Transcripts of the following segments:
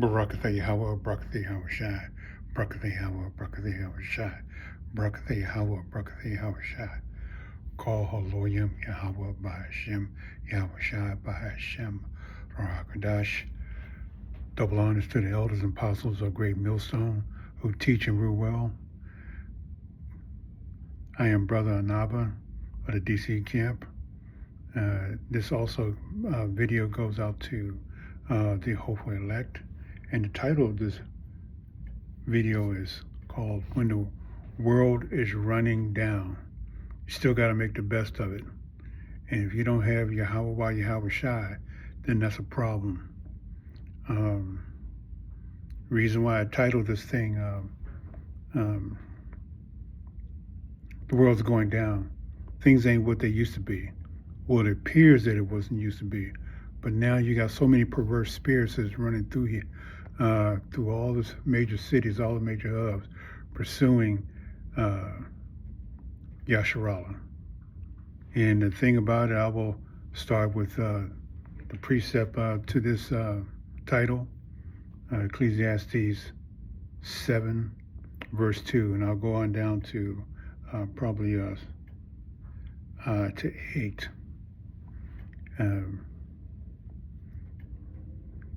Barakatha Yahweh, Barakatha Yahweh Shai, Barakatha Yahweh, Barakatha Yahweh Shai, Barakatha Yahweh, Barakatha Yahweh Shai. Call Haloyim Yahweh Bahashem, Yahweh Shai Bahashem, Rahakadash. Double honors to the elders and apostles of Great Millstone who teach and rule well. I am Brother Anaba of the DC camp. This also video goes out to the hopeful elect, and the title of this video is called When the World is Running Down. You still got to make the best of it, and if you don't have Yahweh by Yahweh Shai, then that's a problem. Reason why I titled this thing The World's Going Down. Things ain't what they used to be. Well, it appears that it wasn't used to be, but now you got so many perverse spirits that's running through here, through all the major cities, all the major hubs, pursuing Yasharallah. And the thing about it, I will start with the precept to this title, Ecclesiastes 7, verse 2, and I'll go on down to probably to 8.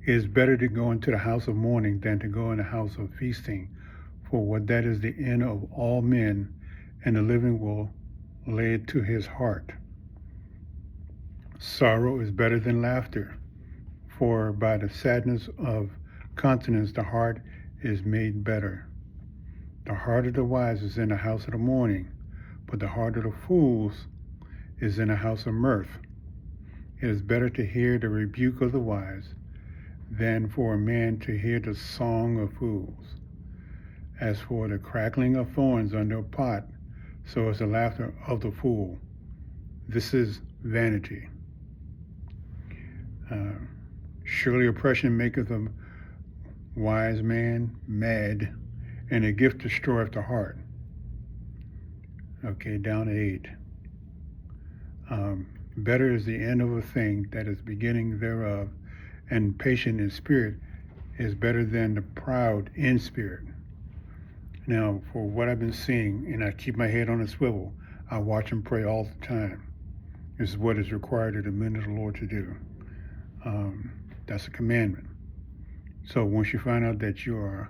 It is better to go into the house of mourning than to go in the house of feasting, for what that is the end of all men, and the living will lay it to his heart. Sorrow is better than laughter, for by the sadness of countenance the heart is made better. The heart of the wise is in the house of the mourning, but the heart of the fools is in the house of mirth. It is better to hear the rebuke of the wise than for a man to hear the song of fools. As for the crackling of thorns under a pot, so is the laughter of the fool. This is vanity. Surely oppression maketh a wise man mad, and a gift destroyeth the heart. Okay, down to 8. Better is the end of a thing that is beginning thereof, and patient in spirit is better than the proud in spirit. Now, for what I've been seeing, and I keep my head on a swivel, I watch and pray all the time. This is what is required of the men of the Lord to do. That's a commandment. So once you find out that you are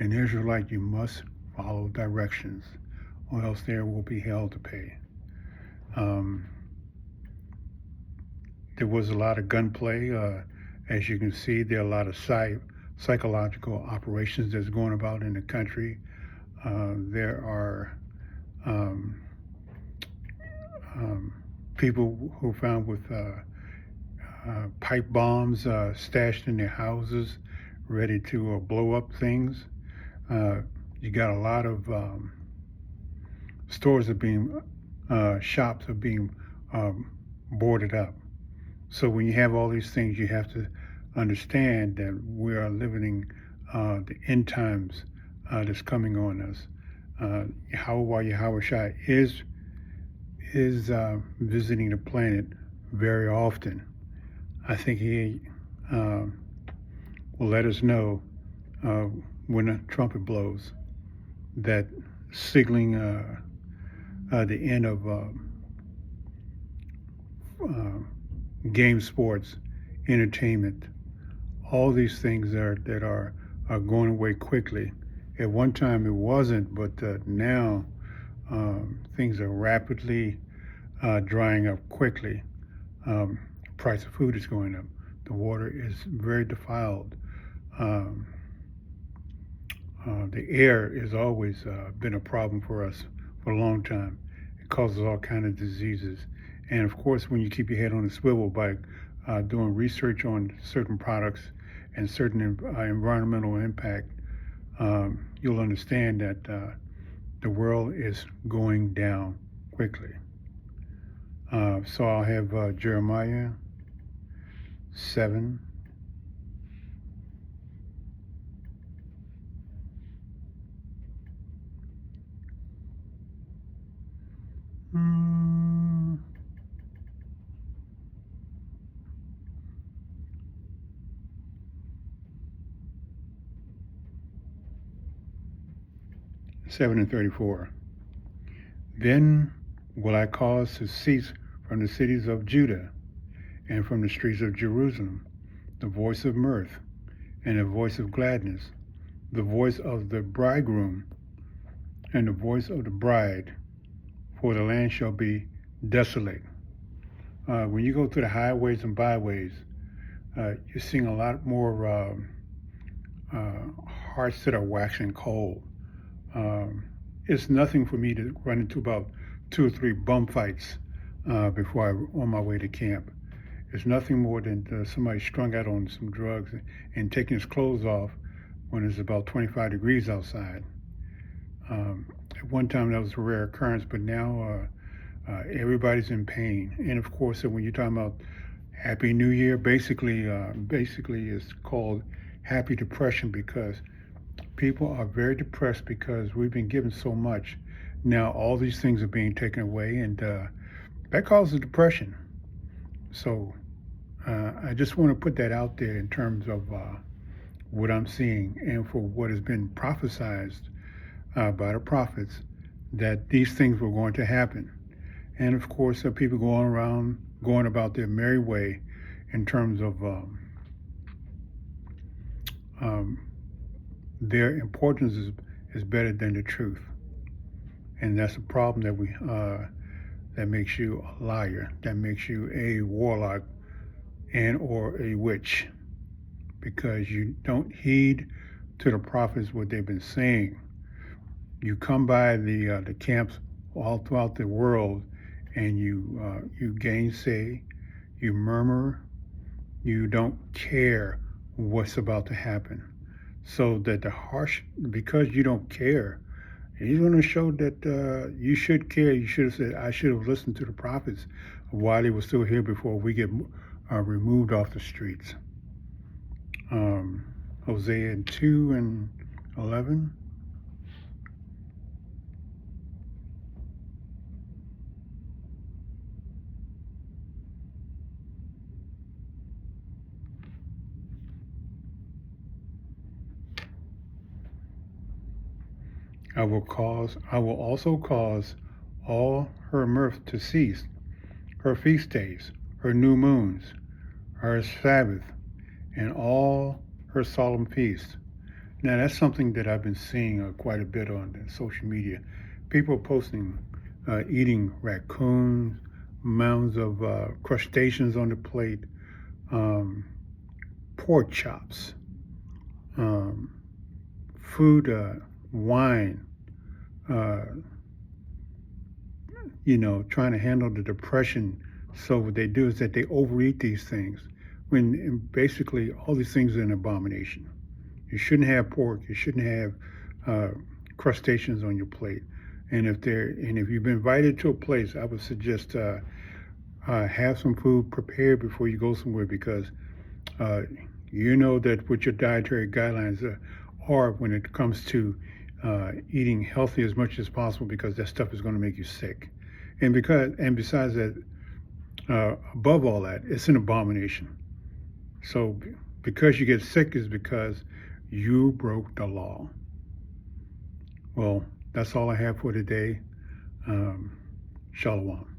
an Israelite, you must follow directions, or else there will be hell to pay. There was a lot of gunplay. As you can see, there are a lot of psychological operations that's going about in the country. There are people who are found with pipe bombs stashed in their houses, ready to blow up things. You got a lot of stores are being, shops are being boarded up. So when you have all these things, you have to understand that we are living the end times that's coming on us. Yahweh Shai is visiting the planet very often. I think he will let us know when a trumpet blows, that signaling the end of game sports, entertainment, all these things that are going away quickly. At one time it wasn't, but now things are rapidly drying up quickly. Price of food is going up. The water is very defiled. The air has always been a problem for us for a long time. It causes all kinds of diseases. And of course, when you keep your head on a swivel by doing research on certain products and certain environmental impact, you'll understand that the world is going down quickly. So I'll have Jeremiah 7. 7 and 34. Then will I cause to cease from the cities of Judah and from the streets of Jerusalem the voice of mirth and the voice of gladness, the voice of the bridegroom and the voice of the bride, for the land shall be desolate. When you go through the highways and byways, you're seeing a lot more hearts that are waxing cold. It's nothing for me to run into about 2 or 3 bum fights before I'm on my way to camp. It's nothing more than somebody strung out on some drugs and taking his clothes off when it's about 25 degrees outside. At one time that was a rare occurrence, but now everybody's in pain. And of course, when you're talking about Happy New Year, basically it's called Happy Depression, because people are very depressed because we've been given so much. Now all these things are being taken away, and that causes depression. So I just want to put that out there in terms of what I'm seeing, and for what has been prophesied by the prophets, that these things were going to happen. And of course, people going about their merry way in terms of their importance is better than the truth. And that's a problem that makes you a liar, that makes you a warlock and or a witch, because you don't heed to the prophets what they've been saying. You come by the camps all throughout the world, and you gainsay, you murmur, you don't care what's about to happen. So that because you don't care, he's going to show that you should care. You should have said, I should have listened to the prophets while they were still here before we get removed off the streets. Hosea 2 and 11. I will also cause all her mirth to cease, her feast days, her new moons, her Sabbath, and all her solemn feasts. Now that's something that I've been seeing quite a bit on social media. People posting eating raccoons, mounds of crustaceans on the plate, pork chops, food, wine, trying to handle the depression. So what they do is that they overeat these things, when basically all these things are an abomination. You shouldn't have pork. You shouldn't have crustaceans on your plate. And if you've been invited to a place, I would suggest have some food prepared before you go somewhere, because you know that what your dietary guidelines are when it comes to eating healthy as much as possible, because that stuff is going to make you sick. And besides that, above all that, it's an abomination. So because you get sick is because you broke the law. Well, that's all I have for today. Shalom.